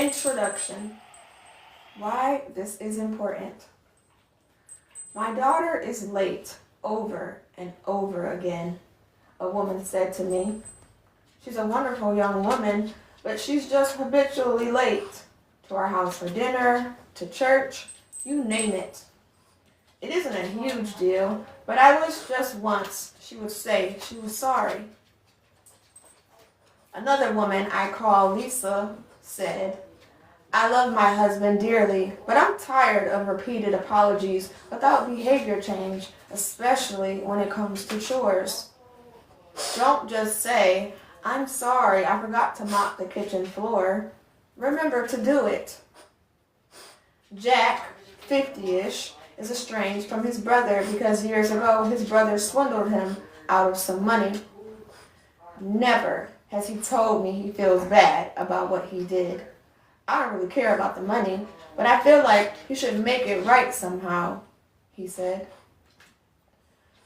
Introduction. Why this is important. My daughter is late over and over again, a woman said to me. She's a wonderful young woman, but she's just habitually late. To our house for dinner, to church, you name it. It isn't a huge deal, but I wish just once she would say she was sorry. Another woman I call Lisa said, I love my husband dearly, but I'm tired of repeated apologies without behavior change, especially when it comes to chores. Don't just say, I'm sorry, I forgot to mop the kitchen floor. Remember to do it. Jack, 50-ish, is estranged from his brother because years ago his brother swindled him out of some money. Never has he told me he feels bad about what he did. I don't really care about the money, but I feel like he should make it right somehow, he said.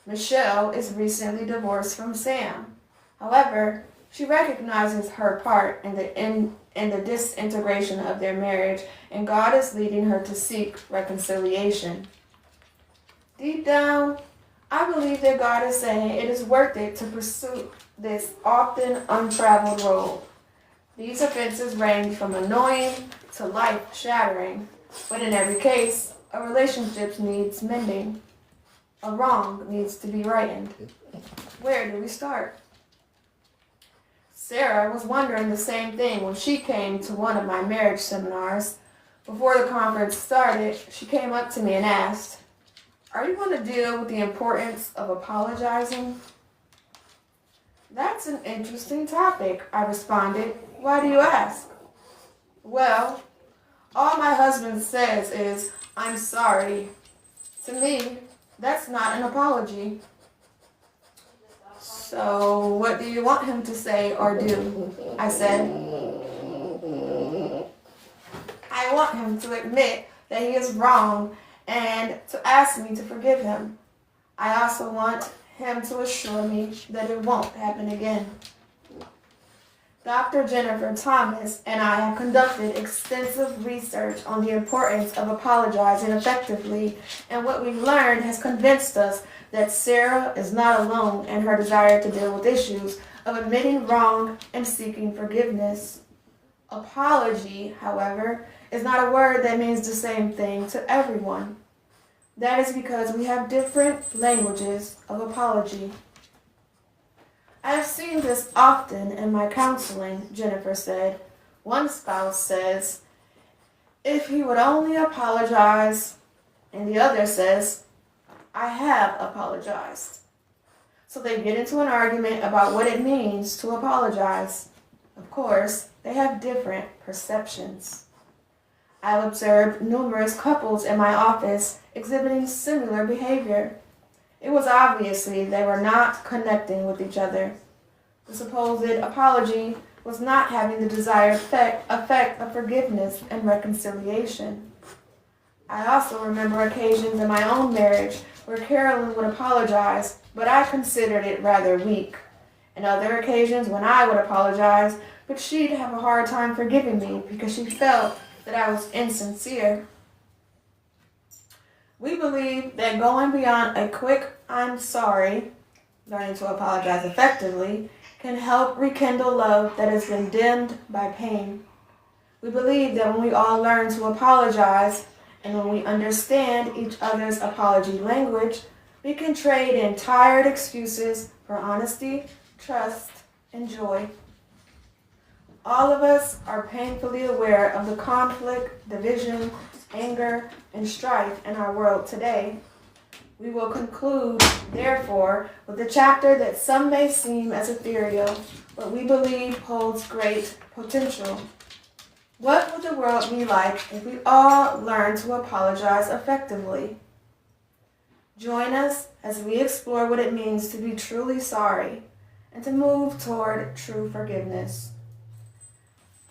Michelle is recently divorced from Sam. However, she recognizes her part in the disintegration of their marriage, and God is leading her to seek reconciliation. Deep down, I believe that God is saying it is worth it to pursue this often untraveled road. These offenses range from annoying to life-shattering, but in every case, a relationship needs mending. A wrong needs to be rightened. Where do we start? Sarah was wondering the same thing when she came to one of my marriage seminars. Before the conference started, she came up to me and asked, Are you going to deal with the importance of apologizing? That's an interesting topic, I responded. Why do you ask? Well, all my husband says is, I'm sorry. To me, that's not an apology. So what do you want him to say or do? I said. I want him to admit that he is wrong and to ask me to forgive him. I also want him to assure me that it won't happen again. Dr. Jennifer Thomas and I have conducted extensive research on the importance of apologizing effectively, and what we've learned has convinced us that Sarah is not alone in her desire to deal with issues of admitting wrong and seeking forgiveness. Apology, however, is not a word that means the same thing to everyone. That is because we have different languages of apology. I have seen this often in my counseling, Jennifer said. One spouse says, if he would only apologize, and the other says, I have apologized. So they get into an argument about what it means to apologize. Of course, they have different perceptions. I've observed numerous couples in my office exhibiting similar behavior. It was obviously they were not connecting with each other. The supposed apology was not having the desired effect of forgiveness and reconciliation. I also remember occasions in my own marriage where Carolyn would apologize, but I considered it rather weak. And other occasions when I would apologize, but she'd have a hard time forgiving me because she felt that I was insincere. We believe that going beyond a quick I'm sorry, learning to apologize effectively, can help rekindle love that has been dimmed by pain. We believe that when we all learn to apologize and when we understand each other's apology language, we can trade in tired excuses for honesty, trust, and joy. All of us are painfully aware of the conflict, division, anger, and strife in our world today. We will conclude, therefore, with a chapter that some may seem as ethereal, but we believe holds great potential. What would the world be like if we all learned to apologize effectively? Join us as we explore what it means to be truly sorry and to move toward true forgiveness.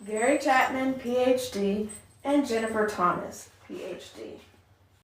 Gary Chapman, Ph.D., and Jennifer Thomas, Ph.D.